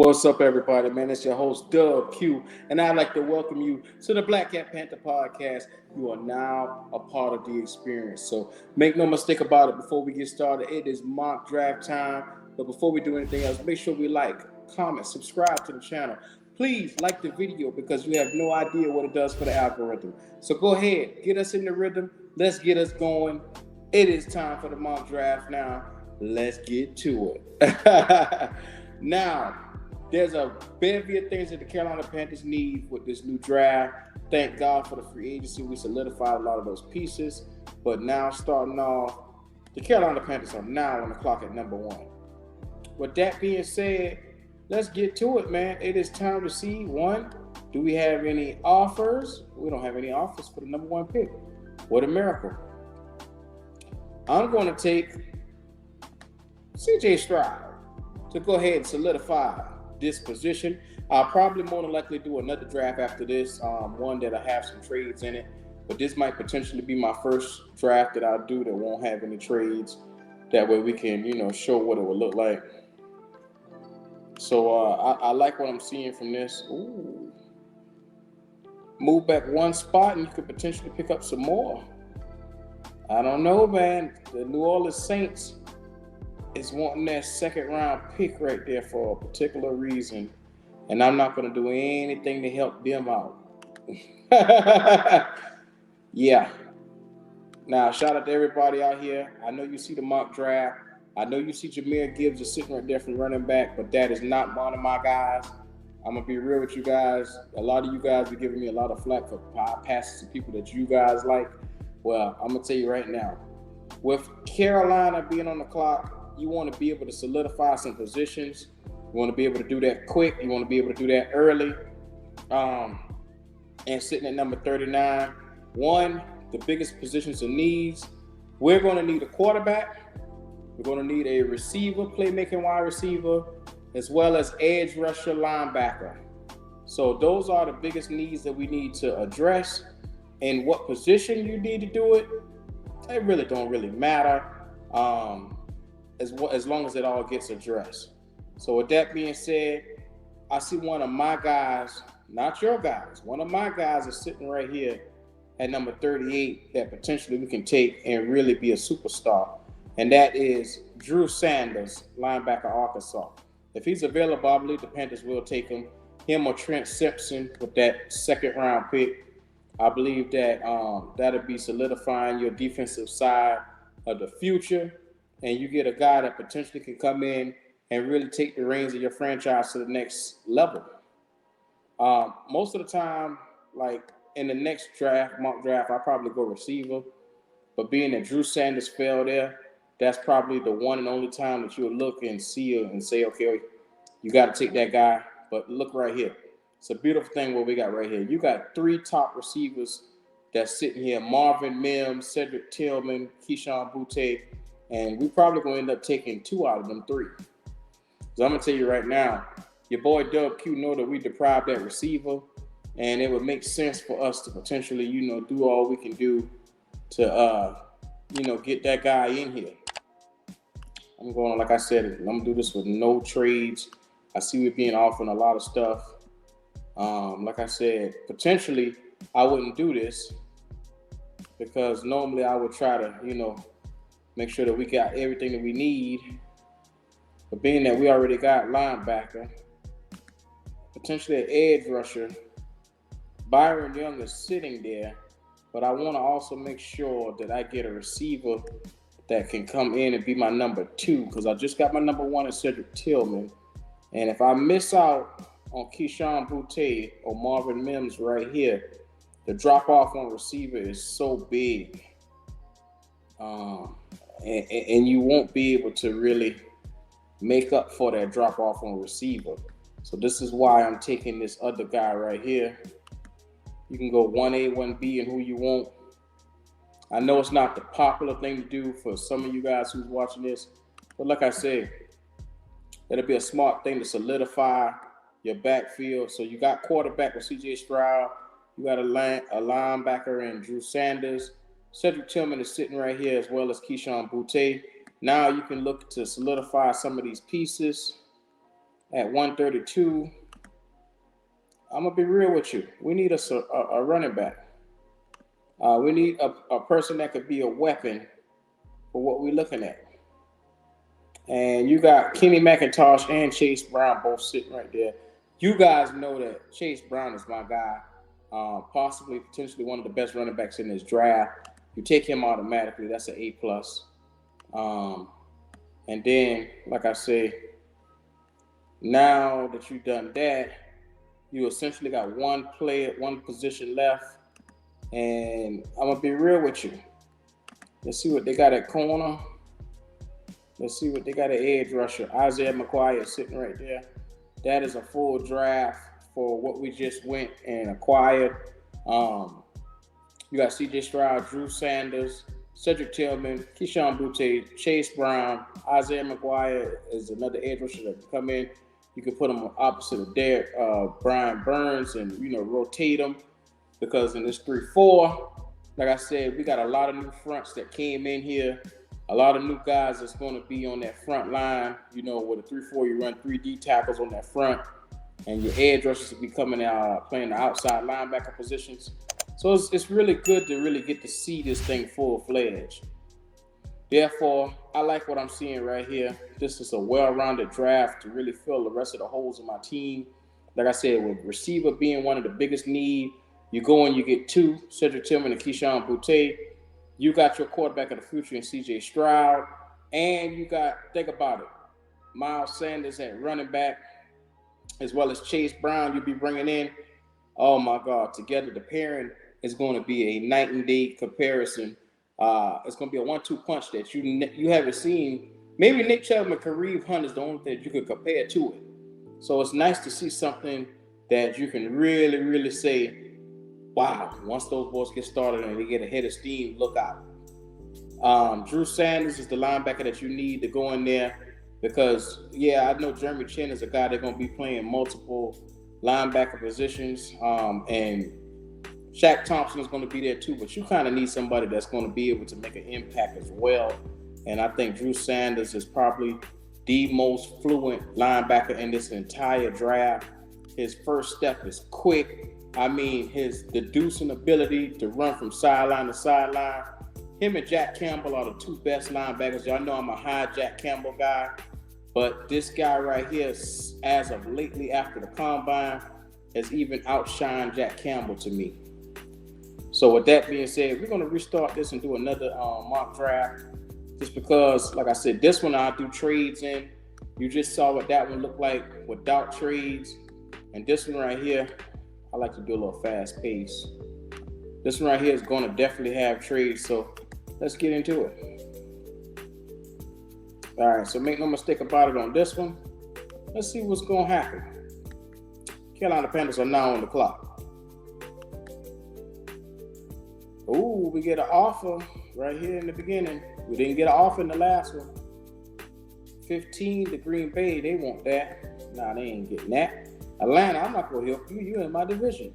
What's up, everybody, man? It's your host, 𝐥𝐢𝐤, and I'd like to welcome you to the Black Cat Panther podcast. You are now a part of the experience. So make no mistake about it, before we get started, it is mock draft time. But before we do anything else, make sure we like, comment, subscribe to the channel. Please like the video because you have no idea what it does for the algorithm. So go ahead, get us in the rhythm. Let's get us going. It is time for the mock draft now. Let's get to it. Now, there's a bevy of things that the Carolina Panthers need with this new draft. Thank God for the free agency. We solidified a lot of those pieces. But now, starting off, the Carolina Panthers are now on the clock at number one. With that being said, let's get to it, man. It is time to see, one, do we have any offers? We don't have any offers for the number one pick. What a miracle. I'm going to take Stroud to go ahead and solidify this position. I'll probably more than likely do another draft after this, one that I have some trades in it, but this might potentially be my first draft that I'll do that won't have any trades. That way we can, show what it would look like. So I like what I'm seeing from this. Ooh. Move back one spot and you could potentially pick up some more. I don't know, man. The New Orleans Saints is wanting that second round pick right there for a particular reason. And I'm not going to do anything to help them out. Yeah. Now, shout out to everybody out here. I know you see the mock draft. I know you see 𝐥𝐤𝐬𝐤 is sitting right there from running back, but that is not one of my guys. I'm going to be real with you guys. A lot of you guys are giving me a lot of flack for passes to people that you guys like. Well, I'm going to tell you right now. With Carolina being on the clock, you want to be able to solidify some positions. You want to be able to do that quick. You want to be able to do that early. And sitting at number 39, one, the biggest positions of needs. We're going to need a quarterback. We're going to need a receiver, playmaking wide receiver, as well as edge rusher linebacker. So those are the biggest needs that we need to address. And what position you need to do it, it really don't really matter. As long as it all gets addressed. So with that being said, I see one of my guys, not your guys, one of my guys is sitting right here at number 38 that potentially we can take and really be a superstar. And that is Drew Sanders, linebacker, Arkansas. If he's available, I believe the Panthers will take him or Trent Simpson with that second round pick. I believe that that'll be solidifying your defensive side of the future. And you get a guy that potentially can come in and really take the reins of your franchise to the next level. Most of the time, like in the next mock draft, I'll probably go receiver. But being that Drew Sanders fell there, that's probably the one and only time that you'll look and see it and say, okay, you got to take that guy. But look right here. It's a beautiful thing what we got right here. You got three top receivers that's sitting here. Marvin Mims, Cedric Tillman, 𝐥𝐤𝐤𝐿, and we probably going to end up taking two out of them three. So I'm going to tell you right now, your boy 𝐥𝐤𝐤 know that we deprived that receiver, and it would make sense for us to potentially, do all we can do to, get that guy in here. I'm going, like I said, I'm going to do this with no trades. I see we're being offered a lot of stuff. Like I said, potentially I wouldn't do this because normally I would try to, make sure that we got everything that we need. But being that we already got linebacker, potentially an edge rusher, Byron Young is sitting there, but I want to also make sure that I get a receiver that can come in and be my number two, because I just got my number one in Cedric Tillman. And if I miss out on 𝐥𝐤𝐤𝐿 or Marvin Mims right here, the drop-off on receiver is so big. And you won't be able to really make up for that drop-off on receiver. So this is why I'm taking this other guy right here. You can go 1A, 1B, and who you want. I know it's not the popular thing to do for some of you guys who's watching this, but like I said, it'll be a smart thing to solidify your backfield. So you got quarterback with Stroud. You got a linebacker in Drew Sanders. Cedric Tillman is sitting right here as well as 𝐥𝐤𝐤𝐿. Now you can look to solidify some of these pieces. at 132. I'm gonna be real with you. We need a running back. We need a person that could be a weapon for what we're looking at. And you got Kenny McIntosh and Chase Brown both sitting right there. You guys know that Chase Brown is my guy. Possibly, potentially one of the best running backs in this draft. You take him automatically, that's an A+. And then, like I say, now that you've done that, you essentially got one player, one position left. And I'm gonna be real with you. Let's see what they got at corner. Let's see what they got at edge rusher. 𝐤𝐤𝐤𝐿 is sitting right there. That is a full draft for what we just went and acquired. You got C.J. Stroud, Drew Sanders, Cedric Tillman, 𝐥𝐤𝐤𝐞, Chase Brown, 𝐤𝐤𝐤𝐿 is another edge rusher that can come in. You can put them opposite of Brian Burns and rotate them, because in this 3-4, like I said, we got a lot of new fronts that came in here. A lot of new guys that's going to be on that front line. With a 3-4, you run 3 D tackles on that front, and your edge rushers will be coming out playing the outside linebacker positions. So it's really good to really get to see this thing full-fledged. Therefore, I like what I'm seeing right here. This is a well-rounded draft to really fill the rest of the holes in my team. Like I said, with receiver being one of the biggest need, you go and you get 2, Cedric Tillman and 𝐥𝐤𝐤𝐞. You got your quarterback of the future in C.J. Stroud. And you got, think about it, Miles Sanders at running back, as well as Chase Brown you'll be bringing in. Oh, my God. Together, the pairing is going to be a night and day comparison. It's going to be a 1-2 punch that you haven't seen. Maybe Nick Chubb and Kareem Hunt is the only thing that you could compare to it. So it's nice to see something that you can really, really say, wow, once those boys get started and they get a head of steam, look out. Drew Sanders is the linebacker that you need to go in there because, I know Jeremy Chin is a guy that's going to be playing multiple linebacker positions. And Shaq Thompson is going to be there too, but you kind of need somebody that's going to be able to make an impact as well. And I think Drew Sanders is probably the most fluent linebacker in this entire draft. His first step is quick. I mean, his deducing ability to run from sideline to sideline. Him and Jack Campbell are the 2 best linebackers. Y'all know I'm a high Jack Campbell guy. But this guy right here, as of lately after the combine, has even outshined Jack Campbell to me. So with that being said, we're going to restart this and do another mock draft. Just because, like I said, this one I'll do trades in. You just saw what that one looked like without trades. And this one right here, I like to do a little fast pace. This one right here is going to definitely have trades, so let's get into it. All right, so make no mistake about it on this one. Let's see what's going to happen. Carolina Panthers are now on the clock. Ooh, we get an offer right here in the beginning. We didn't get an offer in the last one. 15 to Green Bay, they want that. Nah, they ain't getting that. Atlanta, I'm not going to help you. You're in my division.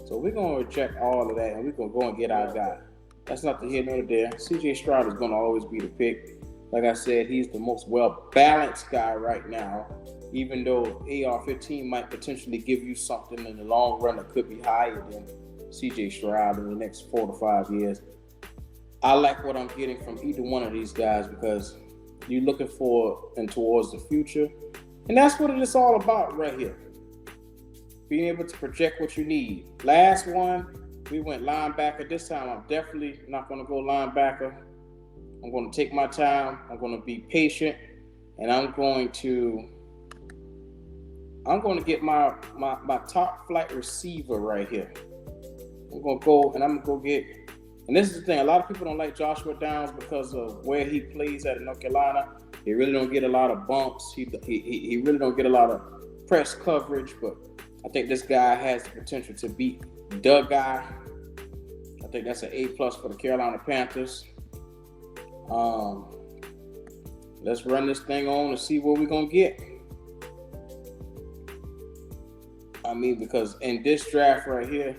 So we're going to reject all of that, and we're going to go and get our guy. That's not the here nor there. C.J. Stroud is going to always be the pick. Like I said, he's the most well-balanced guy right now, even though AR-15 might potentially give you something in the long run that could be higher than C.J. Stroud in the next 4 to 5 years. I like what I'm getting from either one of these guys because you're looking for and towards the future. And that's what it is all about right here. Being able to project what you need. Last one, we went linebacker. This time, I'm definitely not going to go linebacker. I'm going to take my time. I'm going to be patient. And I'm going to get my top flight receiver right here. I'm going to go and I'm going to go get, and this is the thing, a lot of people don't like Joshua Downs because of where he plays at in North Carolina. He really don't get a lot of bumps. He really don't get a lot of press coverage, but I think this guy has the potential to beat the guy. I think that's an A+ for the Carolina Panthers. Let's run this thing on and see what we're going to get. I mean, because in this draft right here,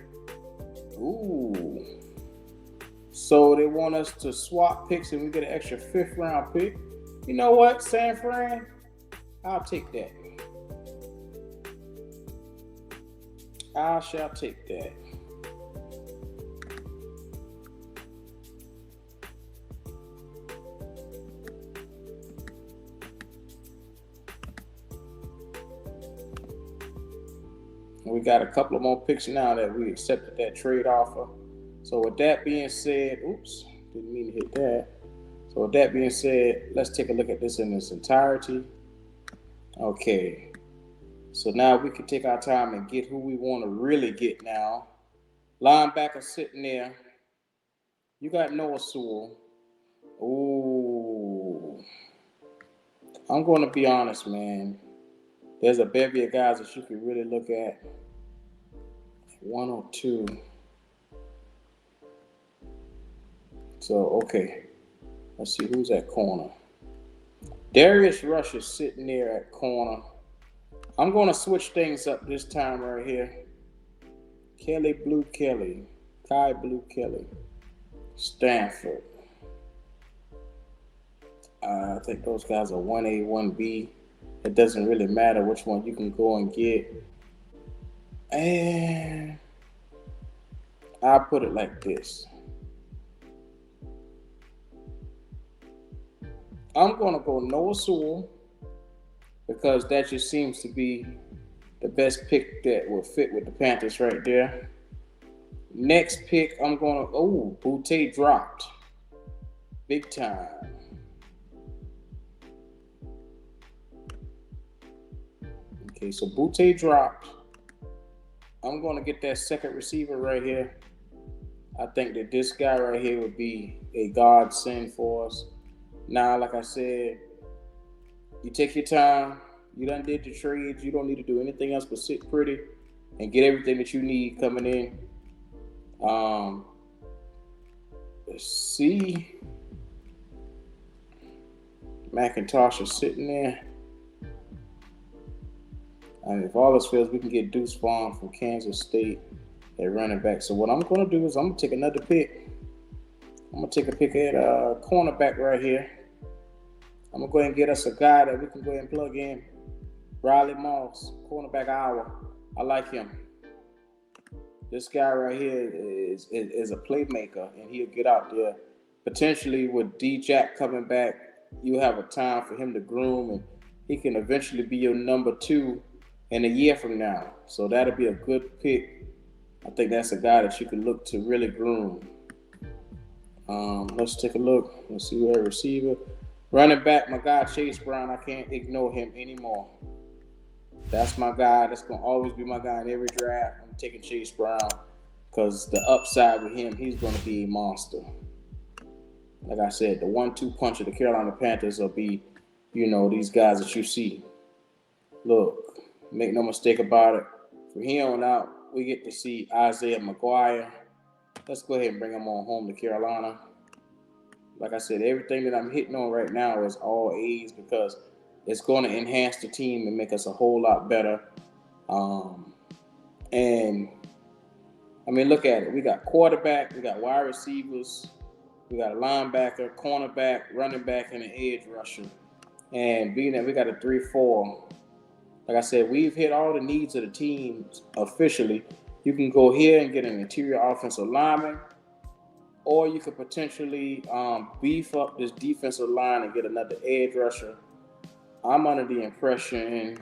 so they want us to swap picks and we get an extra 5th round pick. You know what, San Fran? I'll take that. I shall take that. We got a couple of more picks now that we accepted that trade offer. So with that being said, oops, didn't mean to hit that. So with that being said, let's take a look at this in its entirety. Okay. So now we can take our time and get who we want to really get now. Linebacker sitting there. You got 𝐤𝐤𝐤𝐿. Ooh. I'm going to be honest, man. There's a bevy of guys that you can really look at. 102. So, okay. Let's see who's at corner. Darius Rush is sitting there at corner. I'm going to switch things up this time right here. 𝐦𝐤𝐤𝐞. Stanford. I think those guys are 1A, 1B. It doesn't really matter which one you can go and get. And I'll put it like this. I'm going to go 𝐤𝐤𝐤𝐿 because that just seems to be the best pick that will fit with the Panthers right there. Next pick, I'm going to, 𝐷𝐷 dropped. Big time. Okay, so 𝐷𝐷 dropped. I'm going to get that second receiver right here. I think that this guy right here would be a godsend for us. Now, like I said, you take your time. You done did the trades. You don't need to do anything else but sit pretty and get everything that you need coming in. Let's see. McIntosh is sitting there. And if all else fails, we can get Deuce Vaughn from Kansas State at running back. So what I'm going to do is I'm going to take another pick. I'm going to take a pick at cornerback right here. I'm going to go ahead and get us a guy that we can go ahead and plug in. Riley Moss, cornerback Iowa. I like him. This guy right here is a playmaker, and he'll get out there. Potentially with D-Jack coming back, you have a time for him to groom, and he can eventually be your number 2 in a year from now. So that'll be a good pick. I think that's a guy that you can look to really groom. Let's take a look. Let's see where receiver. Running back, my guy Chase Brown. I can't ignore him anymore. That's my guy. That's going to always be my guy in every draft. I'm taking Chase Brown because the upside with him, he's going to be a monster. Like I said, the 1-2 punch of the Carolina Panthers will be, these guys that you see. Look, make no mistake about it. From here on out, we get to see 𝐤𝐨𝐬. Let's go ahead and bring him on home to Carolina. Like I said, everything that I'm hitting on right now is all A's because it's going to enhance the team and make us a whole lot better. Look at it. We got quarterback, we got wide receivers, we got a linebacker, cornerback, running back, and an edge rusher. And being that we got a 3-4, like I said, we've hit all the needs of the team officially. You can go here and get an interior offensive lineman, or you could potentially beef up this defensive line and get another edge rusher. I'm under the impression,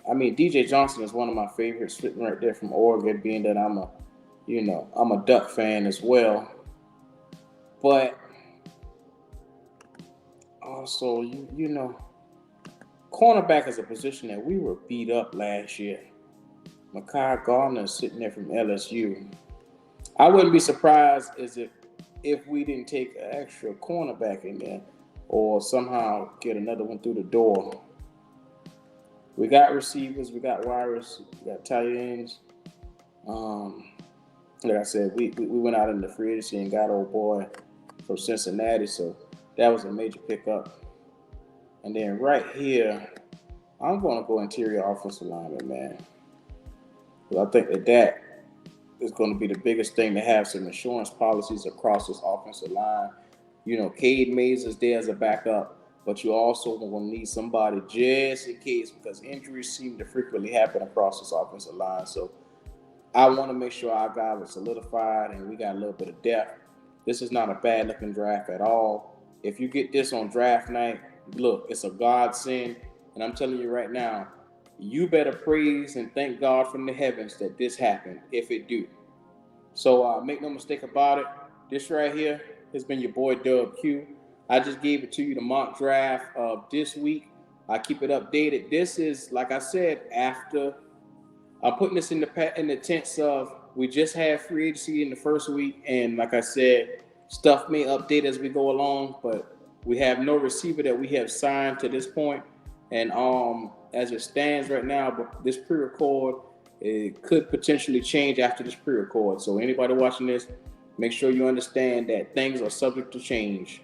DJ Johnson is one of my favorites, sitting right there from Oregon, being that I'm a Duck fan as well. But also, cornerback is a position that we were beat up last year. Mekhi Garner is sitting there from LSU. I wouldn't be surprised if we didn't take an extra cornerback in there or somehow get another one through the door. We got receivers, we got wide receivers, we got tight ends. Like I said, we went out in the free agency and got old boy from Cincinnati, so that was a major pickup. And then right here, I'm going to go interior offensive lineman, man. I think that is going to be the biggest thing to have some insurance policies across this offensive line. 𝐥𝐢𝐤𝐿 is there as a backup. but you also will need somebody just in case, because injuries seem to frequently happen across this offensive line. So I want to make sure our guys are solidified and we got a little bit of depth. This is not a bad looking draft at all. If you get this on draft night, look, it's a godsend. And I'm telling you right now, you better praise and thank God from the heavens that this happened, if it do. So make no mistake about it. This right here has been your boy 𝐥𝐢𝐤. I just gave it to you, the mock draft of this week. I keep it updated. This is, like I said, after I'm putting this in the tense of we just had free agency in the first week, and like I said, stuff may update as we go along, but we have no receiver that we have signed to this point. And as it stands right now, but this pre-record, it could potentially change after this pre-record. So anybody watching this, make sure you understand that things are subject to change.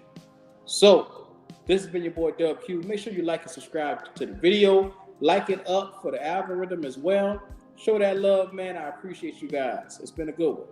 So this has been your boy 𝐥𝐢𝐤. Make sure you like and subscribe to the video. Like it up for the algorithm as well. Show that love, man. I appreciate you guys. It's been a good one.